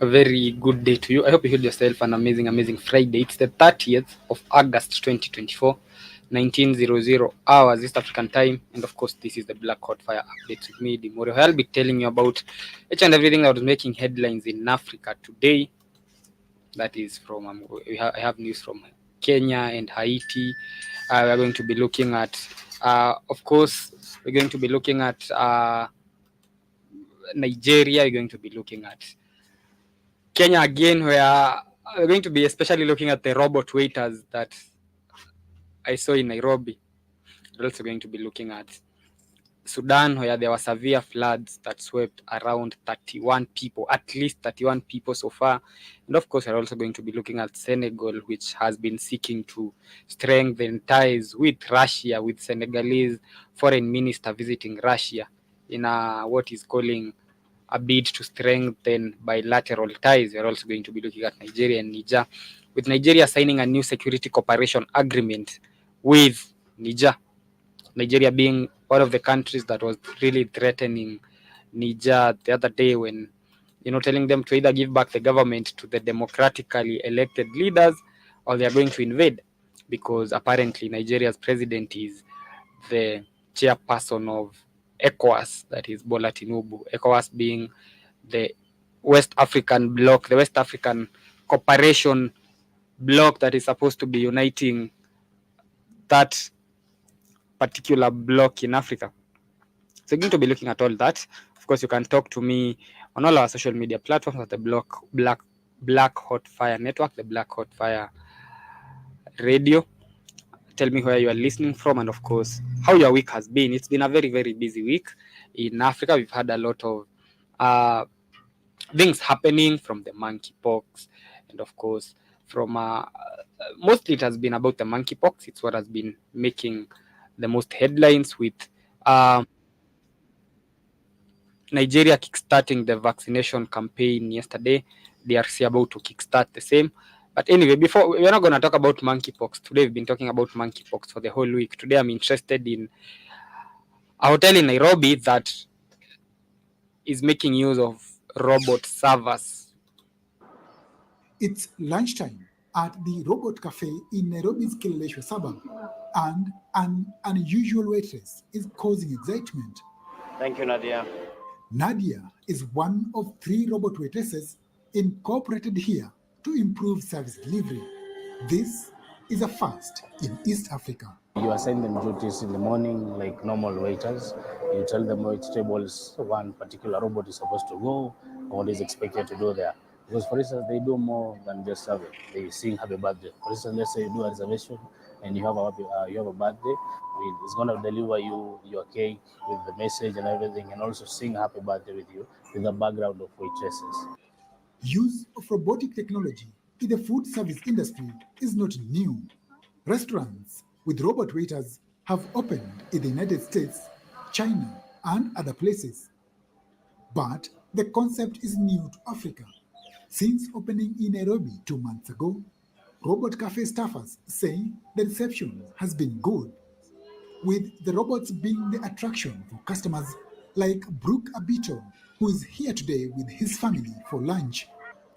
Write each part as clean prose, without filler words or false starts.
A very good day to you. I hope you had yourself an amazing, amazing Friday. It's the 30th of August 2024, 19:00 hours East African time. And of course, this is the Black Hot Fire updates with me, Dimoro. I'll be telling you about each and everything that was making headlines in Africa today. That is from, I have news from Kenya and Haiti. We're going to be looking at, of course, we're going to be looking at Nigeria. We're going to be looking at Kenya again, where we're going to be especially looking at the robot waiters that I saw in Nairobi. We're also going to be looking at Sudan, where there were severe floods that swept around 31 people, at least 31 people so far. And of course, we're also going to be looking at Senegal, which has been seeking to strengthen ties with Russia, with Senegalese foreign minister visiting Russia in what is calling a bid to strengthen bilateral ties. We're also going to be looking at Nigeria and Niger, with Nigeria signing a new security cooperation agreement with Niger. Nigeria being one of the countries that was really threatening Niger the other day when, telling them to either give back the government to the democratically elected leaders or they are going to invade, because apparently Nigeria's president is the chairperson of ECOWAS, that is Bola Tinubu. ECOWAS being the West African bloc, the West African cooperation bloc that is supposed to be uniting that particular bloc in Africa. So we're going to be looking at all that. Of course, you can talk to me on all our social media platforms at the Black Hot Fire Network, the Black Hot Fire Radio. Tell me where you are listening from, and of course, how your week has been. It's been a very, very busy week in Africa. We've had a lot of things happening, from the monkeypox, and of course, from mostly it has been about the monkeypox. It's what has been making the most headlines, with Nigeria kickstarting the vaccination campaign yesterday. DRC about to kickstart the same. But anyway, before, we're not going to talk about monkeypox today. We've been talking about monkeypox for the whole week. Today, I'm interested in a hotel in Nairobi that is making use of robot servers. It's lunchtime at the Robot Cafe in Nairobi's Kileleshwa suburb, and an unusual waitress is causing excitement. Thank you, Nadia. Nadia is one of 3 robot waitresses incorporated here to improve service delivery. This is a first in East Africa. You assign them duties in the morning like normal waiters. You tell them which tables one particular robot is supposed to go, or what is expected to do there. Because, for instance, they do more than just serving. They sing happy birthday. For instance, let's say you do a reservation and you have a birthday. It's going to deliver you your cake with the message and everything, and also sing happy birthday with you with a background of waitresses. Use of robotic technology in the food service industry is not new. Restaurants with robot waiters have opened in the United States, China, and other places. But the concept is new to Africa. Since opening in Nairobi 2 months ago, Robot Cafe staffers say the reception has been good, with the robots being the attraction for customers like Brooke Abito, who is here today with his family for lunch.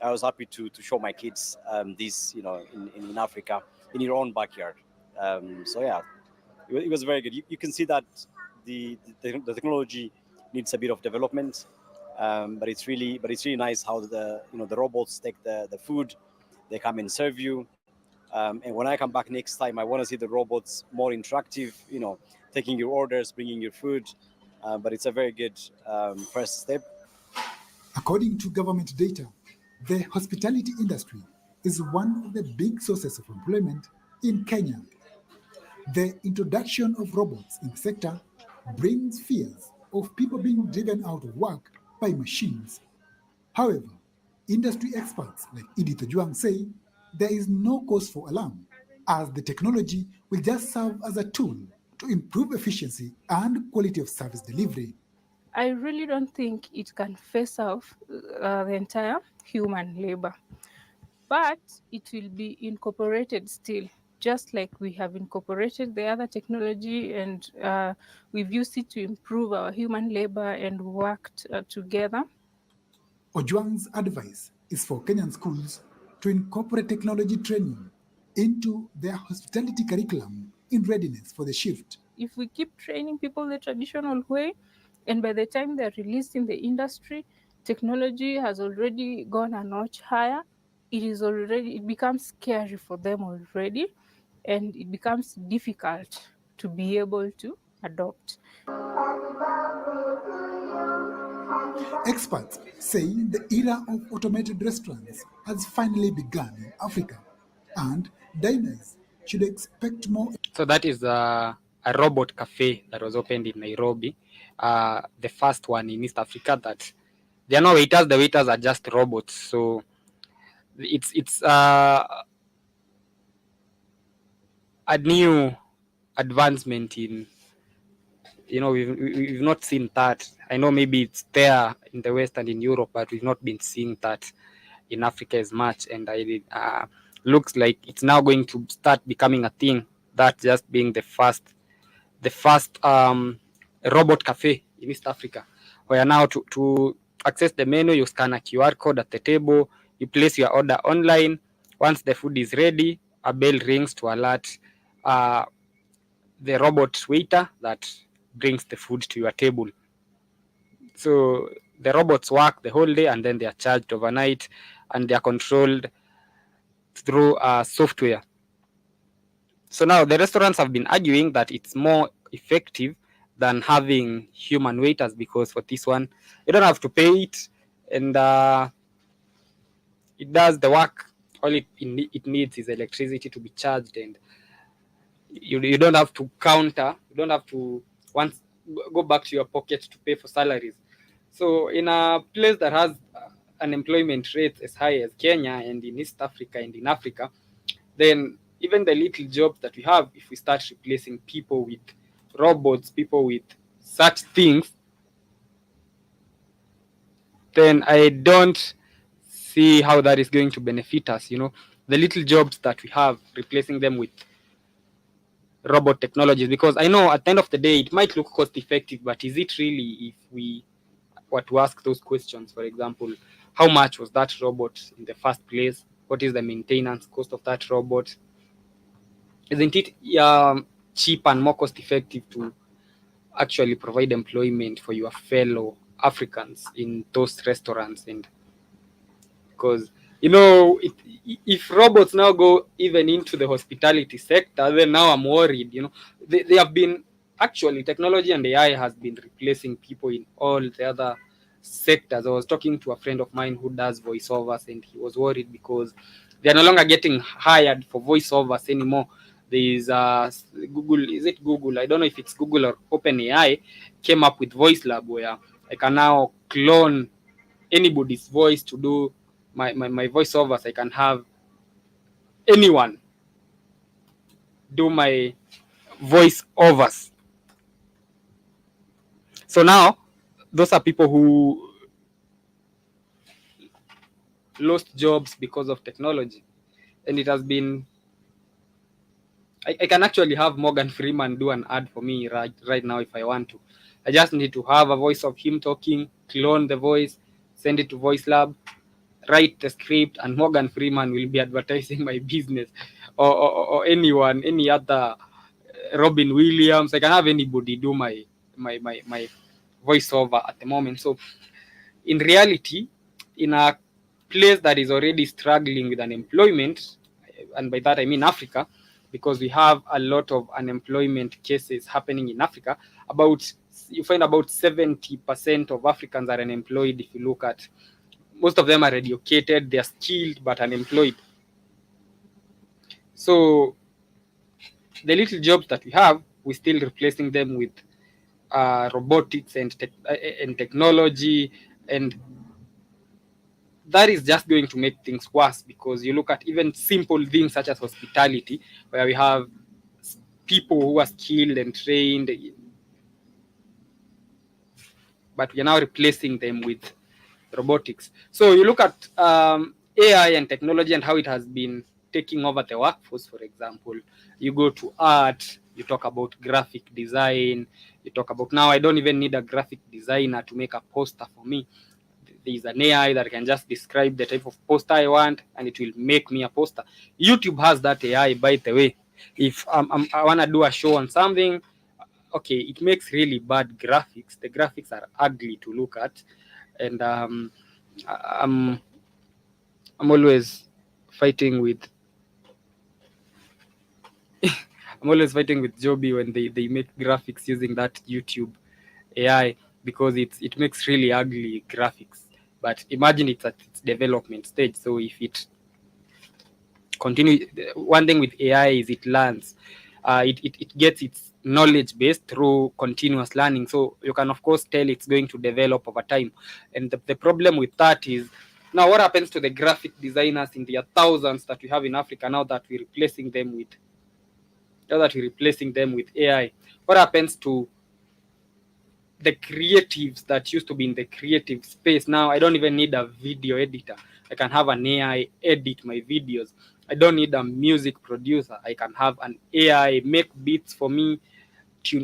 I was happy to show my kids this, in Africa, in your own backyard. So yeah, it was very good. You can see that the technology needs a bit of development, but it's really nice how the robots take the food, they come and serve you. And when I come back next time, I want to see the robots more interactive, taking your orders, bringing your food. But it's a very good first step. According to government data, the hospitality industry is one of the big sources of employment in Kenya. The introduction of robots in the sector brings fears of people being driven out of work by machines. However, industry experts like Edith Ojuang say there is no cause for alarm, as the technology will just serve as a tool to improve efficiency and quality of service delivery. I really don't think it can face off the entire human labor, but it will be incorporated still, just like we have incorporated the other technology, and we've used it to improve our human labor and worked together. Ojuang's advice is for Kenyan schools to incorporate technology training into their hospitality curriculum in readiness for the shift. If we keep training people the traditional way, and by the time they're released in the industry, technology has already gone a notch higher. It becomes scary for them already, and it becomes difficult to be able to adopt. Experts say the era of automated restaurants has finally begun in Africa, and diners should expect more. So that is a robot cafe that was opened in Nairobi, the first one in East Africa. That there are no waiters; the waiters are just robots. So it's a new advancement in, we've not seen that. I know maybe it's there in the West and in Europe, but we've not been seeing that in Africa as much. And looks like it's now going to start becoming a thing. That just being the first robot cafe in East Africa, where now to access the menu, you scan a QR code at the table, you place your order online. Once the food is ready, a bell rings to alert uh, the robot waiter that brings the food to your table. So the robots work the whole day, and then they are charged overnight, and they are controlled through software. So now the restaurants have been arguing that it's more effective than having human waiters, because for this one, you don't have to pay it, and it does the work. All it needs is electricity to be charged, and you don't have to counter. You don't have to once go back to your pocket to pay for salaries. So in a place that has unemployment rates as high as Kenya and in East Africa and in Africa, then even the little jobs that we have, if we start replacing people with robots, people with such things, then I don't see how that is going to benefit us. The little jobs that we have, replacing them with robot technologies, because I know at the end of the day it might look cost effective, but is it really? If we were to ask those questions, for example, how much was that robot in the first place? What is the maintenance cost of that robot? Isn't it cheap and more cost effective to actually provide employment for your fellow Africans in those restaurants? And because if robots now go even into the hospitality sector, then now I'm worried. They have been, actually, technology and AI has been replacing people in all the other sectors. I was talking to a friend of mine who does voiceovers, and he was worried because they are no longer getting hired for voiceovers anymore. There is Google, is it Google? I don't know if it's Google or OpenAI came up with Voice Lab, where I can now clone anybody's voice to do my voiceovers. I can have anyone do my voiceovers. So now those are people who lost jobs because of technology, and it has been. I can actually have Morgan Freeman do an ad for me right now if I want to. I just need to have a voice of him talking, clone the voice, send it to Voice Lab, write the script, and Morgan Freeman will be advertising my business, or anyone, any other, Robin Williams. I can have anybody do my voiceover at the moment. So in reality, in a place that is already struggling with unemployment, and by that I mean Africa, because we have a lot of unemployment cases happening in Africa. You find about 70% of Africans are unemployed. If you look at, most of them are educated, they are skilled but unemployed. So the little jobs that we have, we're still replacing them with robotics and technology, and that is just going to make things worse, because you look at even simple things such as hospitality, where we have people who are skilled and trained, but we are now replacing them with robotics. So you look at AI and technology and how it has been taking over the workforce. For example, you go to art, you talk about graphic design, you talk about, now I don't even need a graphic designer to make a poster for me. There's an AI that can just describe the type of poster I want, and it will make me a poster. YouTube has that AI, by the way. If I want to do a show on something, okay, it makes really bad graphics. The graphics are ugly to look at, and I'm I'm always fighting with I'm always fighting with Joby when they make graphics using that YouTube AI, because it makes really ugly graphics. But imagine it's at its development stage. So if it continue, one thing with AI is it learns. It gets its knowledge base through continuous learning. So you can of course tell it's going to develop over time. And the problem with that is, now what happens to the graphic designers in the thousands that we have in Africa now that we're replacing them with AI? What happens to the creatives that used to be in the creative space? Now I don't even need a video editor. I can have an AI edit my videos. I don't need a music producer. I can have an AI make beats for me,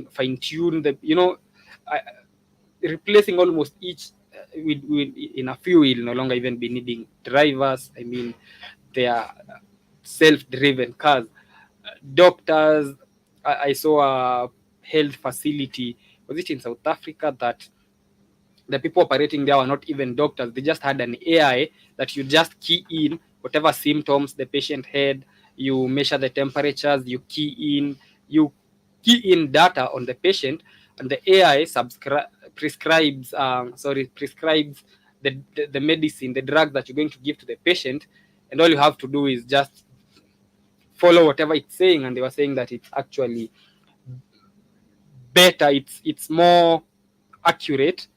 fine tune the, I, replacing almost each, in a few will no longer even be needing drivers. I mean, they are self-driven cars. Doctors, I saw a health facility, was it in South Africa, that the people operating there were not even doctors. They just had an AI that you just key in whatever symptoms the patient had. You measure the temperatures, you key in data on the patient, and the AI prescribes the medicine, the drug that you're going to give to the patient, and all you have to do is just follow whatever it's saying. And they were saying that it's actually better, it's more accurate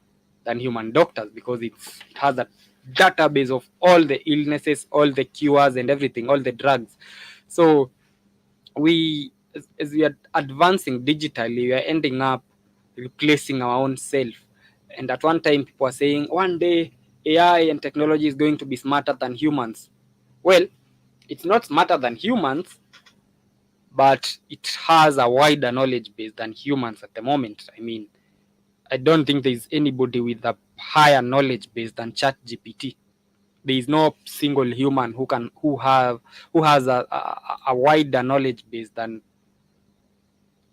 than human doctors, because it has a database of all the illnesses, all the cures, and everything, all the drugs. So as we are advancing digitally, we are ending up replacing our own self. And at one time, people are saying one day AI and technology is going to be smarter than humans. Well, it's not smarter than humans, but it has a wider knowledge base than humans at the moment. I mean, I don't think there's anybody with a higher knowledge base than ChatGPT. There is no single human who has a wider knowledge base than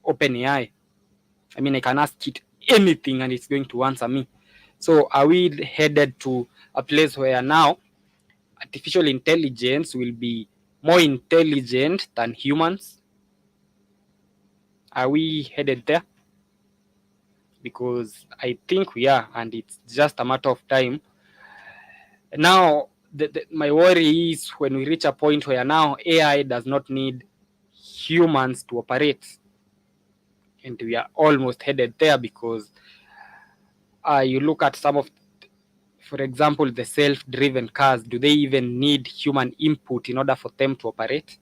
OpenAI. I mean, I can ask it anything and it's going to answer me. So are we headed to a place where now artificial intelligence will be more intelligent than humans? Are we headed there? Because I think we are, and it's just a matter of time. Now, my worry is when we reach a point where now AI does not need humans to operate, and we are almost headed there, because you look at some of, for example, the self-driven cars. Do they even need human input in order for them to operate?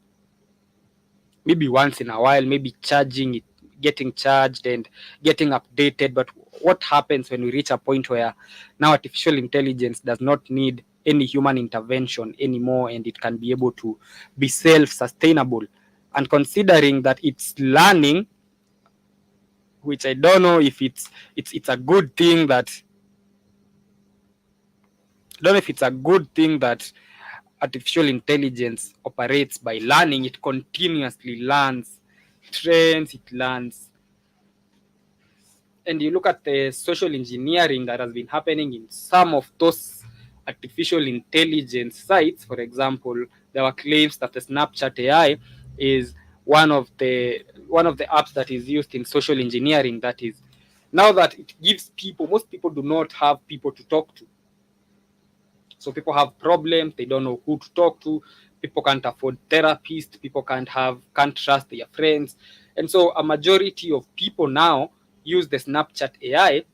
Maybe once in a while, maybe charging it, getting charged and getting updated. But what happens when we reach a point where now artificial intelligence does not need any human intervention anymore, and it can be able to be self-sustainable? And considering that it's learning, which I don't know if it's a good thing that I don't know if it's a good thing that artificial intelligence operates by learning. It continuously learns trends, it learns. And you look at the social engineering that has been happening in some of those artificial intelligence sites. For example, there were claims that the Snapchat AI is one of the apps that is used in social engineering. That is, now that it gives people, most people do not have people to talk to. So people have problems, they don't know who to talk to. People can't afford therapists, people can't trust their friends. And so a majority of people now use the Snapchat AI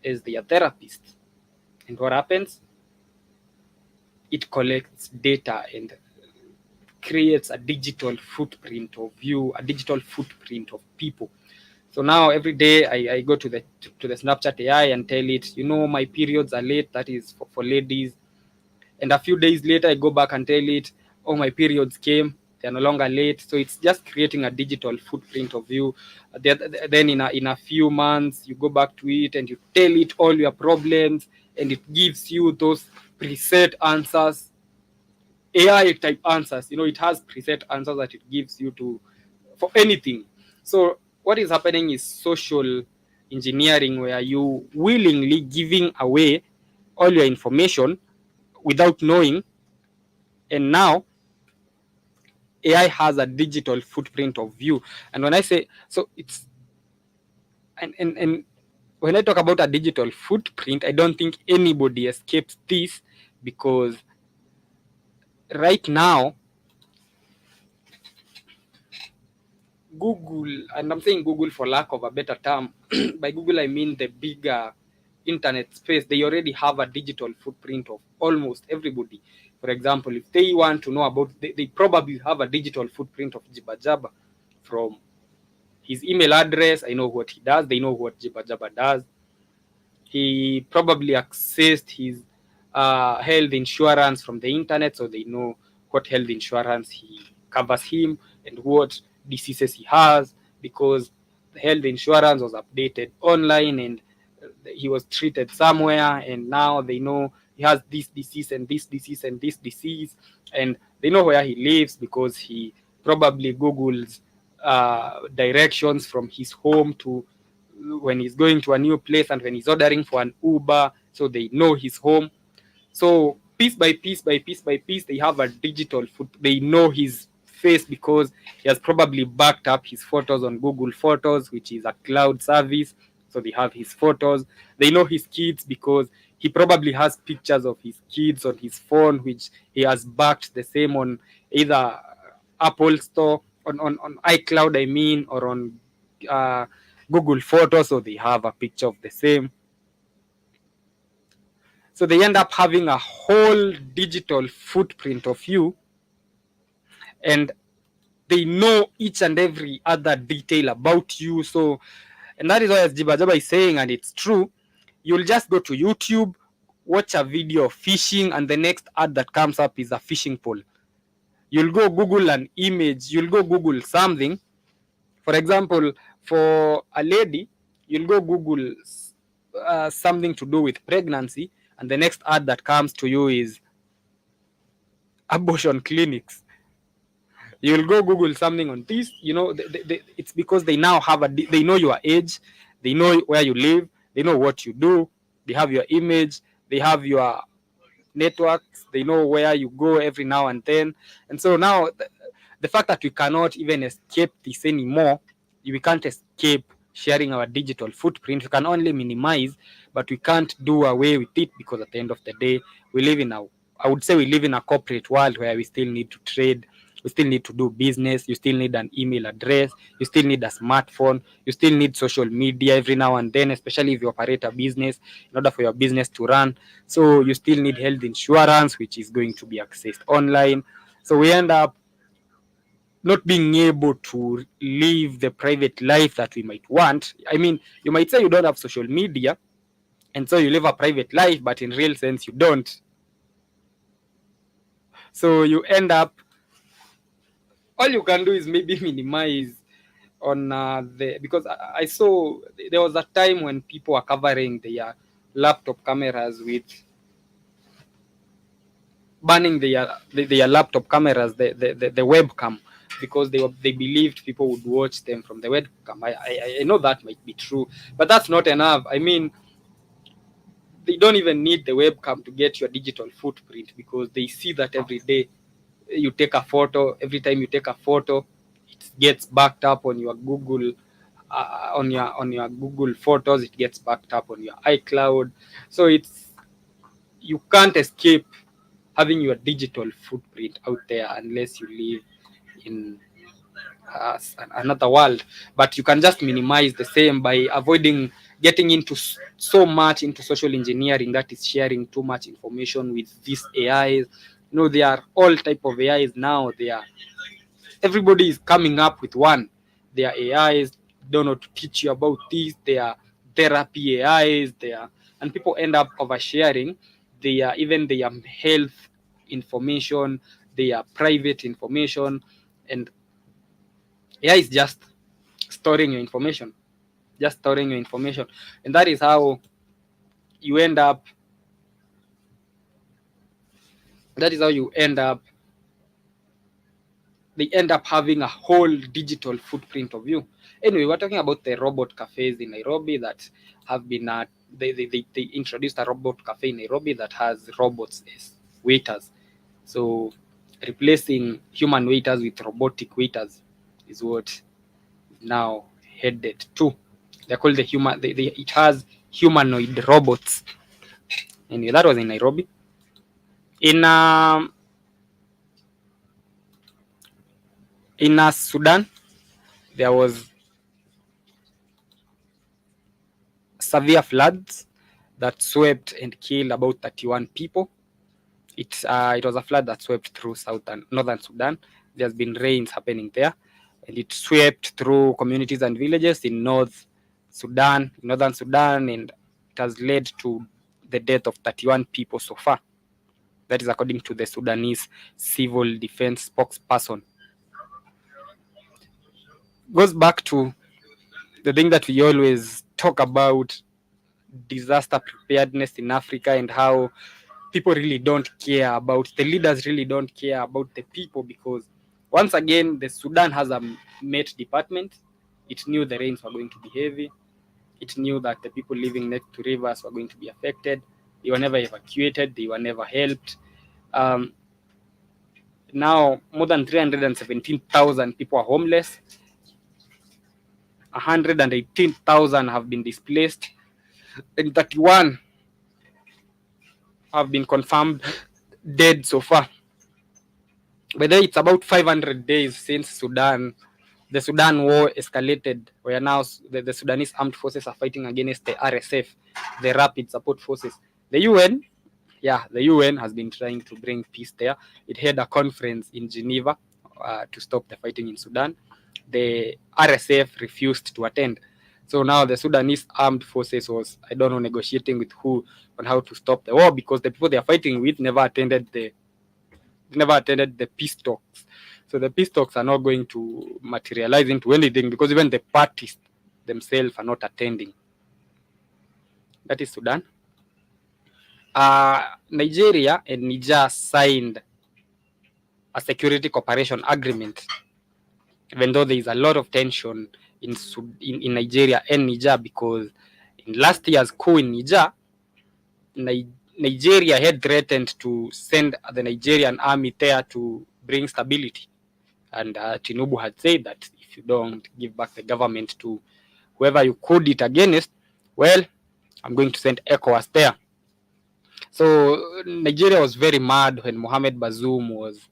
as their therapist. And what happens? It collects data and creates a digital footprint of you, a digital footprint of people. So now every day I go to the Snapchat AI and tell it, my periods are late. That is for ladies. And a few days later, I go back and tell it, oh, my periods came. They're no longer late. So it's just creating a digital footprint of you. Then in a few months, you go back to it and you tell it all your problems, and it gives you those preset answers, AI type answers. It has preset answers that it gives you to for anything. So what is happening is social engineering, where you willingly giving away all your information without knowing, and now AI has a digital footprint of you. And when I say so, it's and when I talk about a digital footprint, I don't think anybody escapes this, because right now Google, and I'm saying Google for lack of a better term, by Google I mean the bigger internet space, they already have a digital footprint of almost everybody. For example, if they want to know about, they probably have a digital footprint of Jibba Jabba. From his email address, I know what he does, they know what Jibba Jabba does. He probably accessed his health insurance from the internet, so they know what health insurance he covers him and what diseases he has, because the health insurance was updated online, and he was treated somewhere, and now they know he has this disease and this disease and this disease, and they know where he lives because he probably Googles directions from his home to when he's going to a new place, and when he's ordering for an Uber, so they know his home. So piece by piece by piece by piece, they have a digital foot. They know his face because he has probably backed up his photos on Google Photos, which is a cloud service. So they have his photos. They know his kids because he probably has pictures of his kids on his phone, which he has backed the same on either Apple Store, on iCloud, I mean, or on uh, Google Photos. So they have a picture of the same. So they end up having a whole digital footprint of you, and they know each and every other detail about you. So, and that is why, as Jibba Jabba is saying, and it's true, you'll just go to YouTube, watch a video of fishing, and the next ad that comes up is a fishing pole. You'll go Google an image, you'll go Google something. For example, for a lady, you'll go Google something to do with pregnancy, and the next ad that comes to you is abortion clinics. You'll go Google something on this, it's because they now have they know your age, they know where you live, they know what you do, they have your image, they have your networks, they know where you go every now and then. And so now the fact that we cannot even escape this anymore, we can't escape sharing our digital footprint. We can only minimize, but we can't do away with it, because at the end of the day, we live in I would say we live in a corporate world where we still need to trade, we still need to do business, you still need an email address, you still need a smartphone, you still need social media every now and then, especially if you operate a business, in order for your business to run. So you still need health insurance, which is going to be accessed online. So we end up not being able to live the private life that we might want. I mean, you might say you don't have social media, and so you live a private life, but in real sense, you don't. So you end up, all you can do is maybe minimize on because I saw there was a time when people were covering their laptop cameras with banning their laptop cameras, the webcam, because they believed people would watch them from the webcam. I know that might be true, but that's not enough. I mean, they don't even need the webcam to get your digital footprint, because they see that every day. You take a photo, every time you take a photo, it gets backed up on your Google on your Google Photos, it gets backed up on your iCloud. So you can't escape having your digital footprint out there unless you live in another world. But you can just minimize the same by avoiding getting into so much into social engineering, that is sharing too much information with these AIs. There are all type of AIs now. Everybody is coming up with one. Their AIs don't know to teach you about this. They are therapy AIs. And people end up oversharing even their health information, their private information, and AI is just storing your information, and that is how you end up That is how you end up. They end up having a whole digital footprint of you. Anyway, we're talking about the robot cafes in Nairobi that have been they introduced a robot cafe in Nairobi that has robots as waiters. So replacing human waiters with robotic waiters is what now headed to. They're called the human. It has humanoid robots. Anyway, that was in Nairobi. In Sudan, there was severe floods that swept and killed about 31 people. It was a flood that swept through northern Sudan. There's been rains happening there, and it swept through communities and villages in northern Sudan, and it has led to the death of 31 people so far. That is according to the Sudanese civil defense spokesperson. Goes back to the thing that we always talk about, disaster preparedness in Africa, and how people really don't care about the leaders, really don't care about the people, because once again, the Sudan has a Met department. It knew the rains were going to be heavy. It knew that the people living next to rivers were going to be affected. They were never evacuated. They were never helped. Now, more than 317,000 people are homeless. 118,000 have been displaced, and 31 have been confirmed dead so far. Whether it's about 500 days since the Sudan war escalated, where now the Sudanese armed forces are fighting against the RSF, the Rapid Support Forces. The UN, the UN has been trying to bring peace there. It had a conference in Geneva to stop the fighting in Sudan. The RSF refused to attend. So now the Sudanese armed forces was, I don't know, negotiating with who on how to stop the war, because the people they are fighting with never attended the peace talks. So the peace talks are not going to materialize into anything, because even the parties themselves are not attending. That is Sudan. Nigeria and Niger signed a security cooperation agreement, even though there is a lot of tension in Nigeria and Niger, because in last year's coup in Niger, Nigeria had threatened to send the Nigerian army there to bring stability. And Tinubu had said that if you don't give back the government to whoever you called it against, well, I'm going to send ECOWAS there. So Nigeria was very mad when Mohamed Bazoum was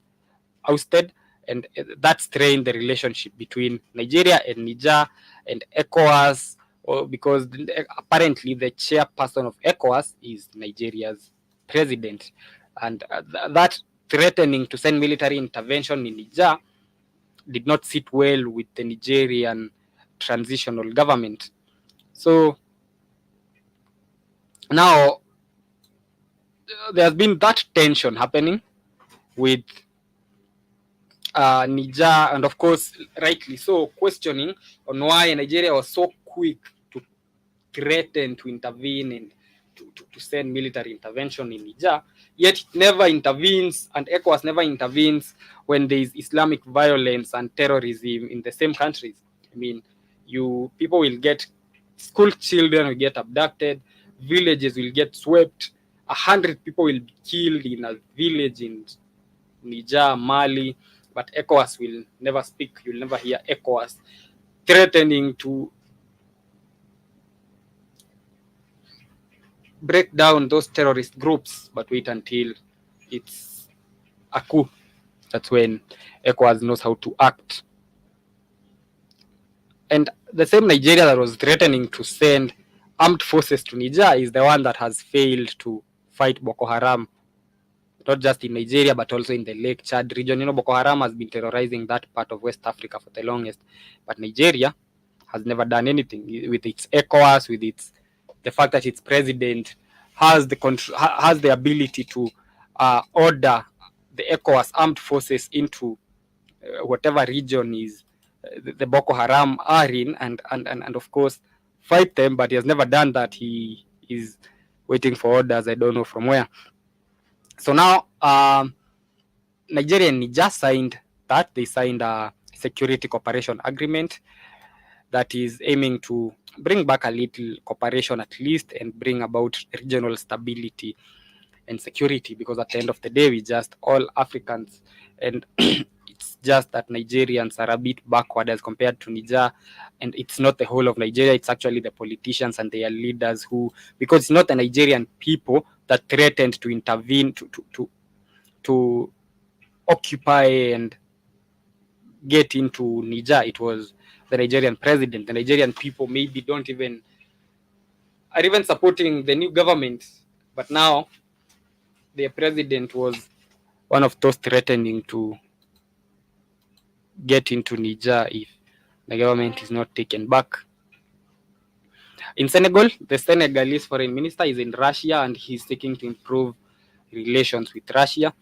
ousted, and that strained the relationship between Nigeria and Niger and ECOWAS, because apparently the chairperson of ECOWAS is Nigeria's president, and that threatening to send military intervention in Niger did not sit well with the Nigerian transitional government. So now there's been that tension happening with Niger, and of course, rightly so, questioning on why Nigeria was so quick to threaten to intervene and to send military intervention in Niger, yet it never intervenes, and ECOWAS never intervenes when there is Islamic violence and terrorism in the same countries. I mean, people will get, school children will get abducted, villages will get swept, 100 people will be killed in a village in Niger, Mali, but ECOWAS will never speak. You'll never hear ECOWAS threatening to break down those terrorist groups, but wait until it's a coup. That's when ECOWAS knows how to act. And the same Nigeria that was threatening to send armed forces to Niger is the one that has failed to fight Boko Haram, not just in Nigeria, but also in the Lake Chad region. You know, Boko Haram has been terrorizing that part of West Africa for the longest, but Nigeria has never done anything with its ECOWAS, with the fact that its president has the ability to order the ECOWAS armed forces into whatever region is the Boko Haram are in, and of course fight them. But he has never done that. He is waiting for orders, I don't know from where. So now Nigeria and Niger signed that. They signed a security cooperation agreement that is aiming to bring back a little cooperation at least and bring about regional stability and security, because at the end of the day we just all Africans, and it's just that Nigerians are a bit backward as compared to Niger. And it's not the whole of Nigeria, it's actually the politicians and their leaders who, because it's not the Nigerian people that threatened to intervene to occupy and get into Niger. It was the Nigerian president. The Nigerian people maybe don't even are even supporting the new government, but now their president was one of those threatening to get into Niger if the government is not taken back. In Senegal, the Senegalese foreign minister is in Russia and he's seeking to improve relations with Russia.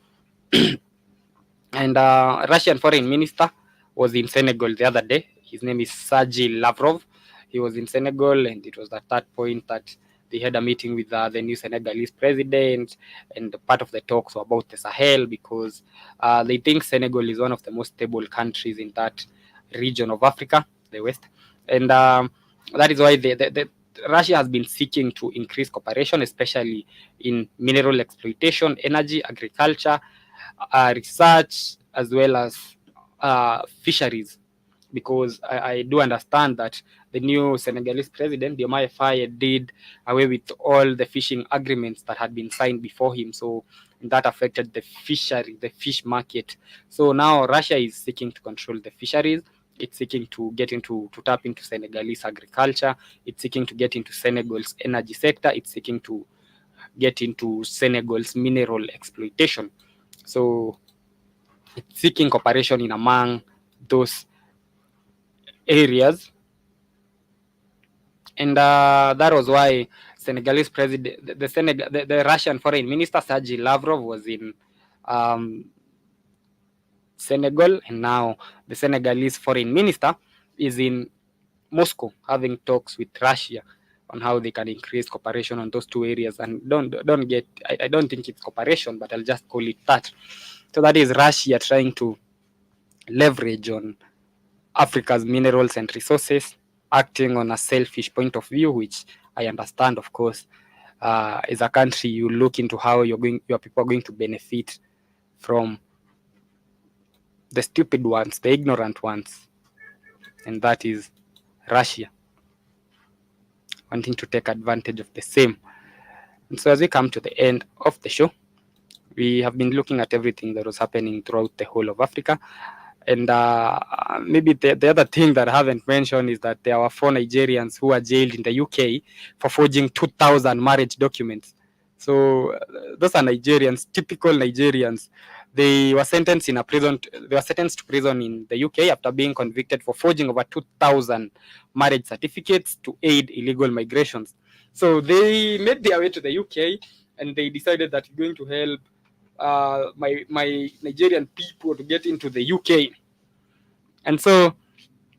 And Russian foreign minister was in Senegal the other day. His name is Sergei Lavrov. He was in Senegal, and it was at that point that they had a meeting with the new Senegalese president, and part of the talks were about the Sahel, because they think Senegal is one of the most stable countries in that region of Africa, the West, and that is why Russia has been seeking to increase cooperation, especially in mineral exploitation, energy, agriculture, research, as well as fisheries, because I do understand that the new Senegalese president, Diomaye Faye, did away with all the fishing agreements that had been signed before him. So that affected the fishery, the fish market. So now Russia is seeking to control the fisheries. It's seeking to get into, to tap into Senegalese agriculture. It's seeking to get into Senegal's energy sector. It's seeking to get into Senegal's mineral exploitation. So it's seeking cooperation in among those areas, and that was why Senegalese president, the Russian foreign minister Sergei Lavrov was in Senegal, and now the Senegalese foreign minister is in Moscow having talks with Russia on how they can increase cooperation on those two areas. And don't get, I don't think it's cooperation, but I'll just call it that. So that is Russia trying to leverage on Africa's minerals and resources, acting on a selfish point of view, which I understand, of course. As a country, you look into how your people are going to benefit from the stupid ones, the ignorant ones, and that is Russia wanting to take advantage of the same. And so, as we come to the end of the show, we have been looking at everything that was happening throughout the whole of Africa. And maybe the other thing that I haven't mentioned is that there were 4 Nigerians who were jailed in the UK for forging 2,000 marriage documents. So those are Nigerians, typical Nigerians. They were sentenced in a prison. They were sentenced to prison in the UK after being convicted for forging over 2,000 marriage certificates to aid illegal migrations. So they made their way to the UK, and they decided that we're going to help my Nigerian people to get into the UK. And so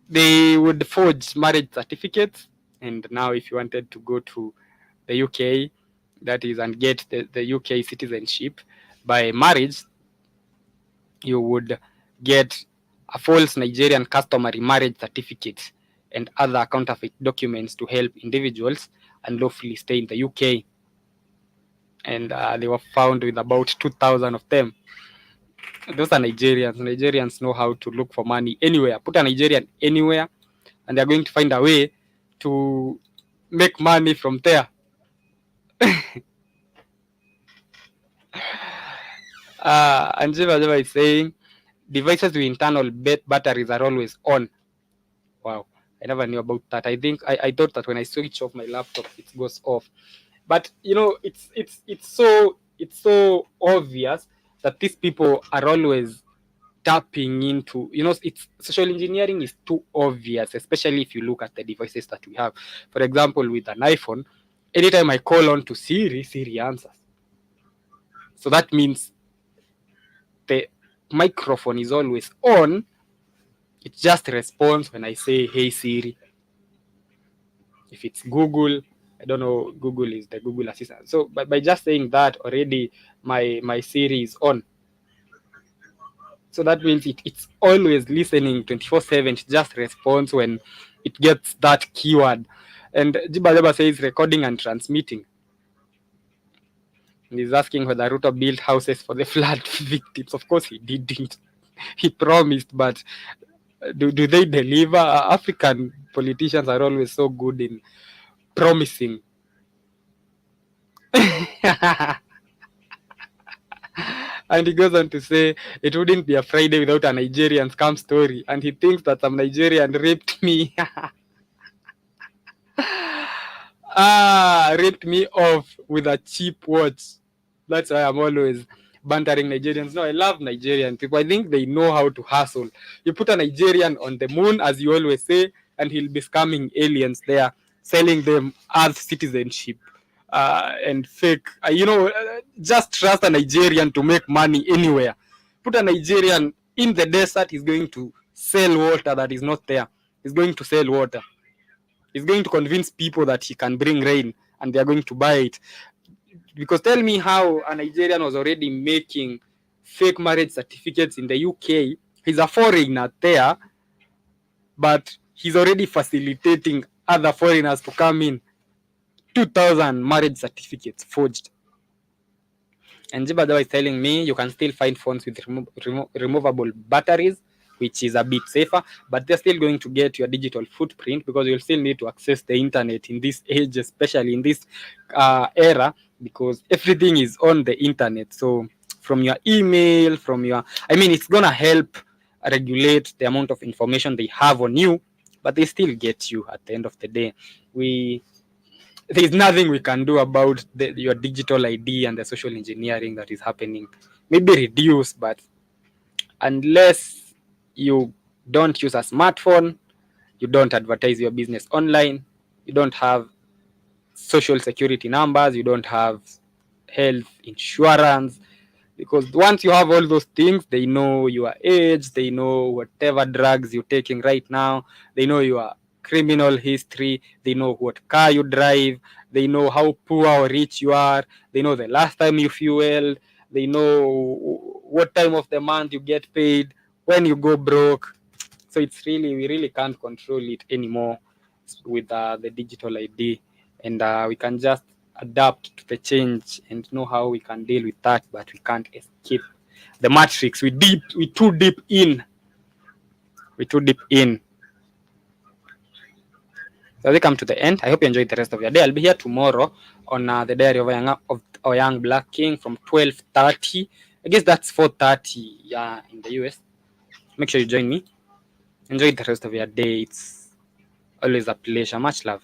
they would forge marriage certificates. And now if you wanted to go to the UK, that is, and get the UK citizenship by marriage, you would get a false Nigerian customary marriage certificate and other counterfeit documents to help individuals unlawfully stay in the UK. And they were found with about 2,000 of them. Those are Nigerians. Nigerians know how to look for money anywhere. Put a Nigerian anywhere, and they're going to find a way to make money from there. And Jiva is saying devices with internal batteries are always on. Wow, I never knew about that. I thought that when I switch off my laptop, it goes off. But you know, it's so obvious that these people are always tapping into, you know, it's social engineering is too obvious, especially if you look at the devices that we have. For example, with an iPhone, anytime I call on to Siri answers. So that means the microphone is always on. It just responds when I say, hey Siri. If it's Google, I don't know, Google is the Google Assistant. So by just saying that already, my Siri is on. So that means it's always listening 24/7. It just responds when it gets that keyword. And Jiba says recording and transmitting. And he's asking whether Ruto built houses for the flood victims. Of course he didn't. He promised, but do they deliver? African politicians are always so good in promising. And he goes on to say it wouldn't be a Friday without a Nigerian scam story, and he thinks that some Nigerian raped me. Ripped me off with a cheap watch. That's why I'm always bantering Nigerians. No, I love Nigerian people. I think they know how to hustle. You put a Nigerian on the moon, as you always say, and he'll be scamming aliens there, selling them Earth citizenship and fake. Just trust a Nigerian to make money anywhere. Put a Nigerian in the desert, he's going to sell water that is not there. He's going to sell water. He's going to convince people that he can bring rain and they are going to buy it. Because tell me how a Nigerian was already making fake marriage certificates in the UK. He's a foreigner there, but he's already facilitating other foreigners to come in. 2,000 marriage certificates forged. And Jibadawa is telling me you can still find phones with removable batteries, which is a bit safer, but they're still going to get your digital footprint because you'll still need to access the internet in this age, especially in this era, because everything is on the internet. So from your email, it's going to help regulate the amount of information they have on you, but they still get you at the end of the day. There's nothing we can do about your digital ID and the social engineering that is happening. Maybe reduce, but unless you don't use a smartphone, you don't advertise your business online, you don't have social security numbers, you don't have health insurance, because once you have all those things, they know your age, they know whatever drugs you're taking right now, they know your criminal history, they know what car you drive, they know how poor or rich you are, they know the last time you fueled, they know what time of the month you get paid, when you go broke. So we really can't control it anymore with the digital ID, and we can just adapt to the change and know how we can deal with that, but we can't escape the matrix. We too deep in. So we come to the end. I hope you enjoyed the rest of your day. I'll be here tomorrow on the Diary of a Young Black King from 12:30. I guess that's 4:30 in the US. Make sure you join me. Enjoy the rest of your day. It's always a pleasure. Much love.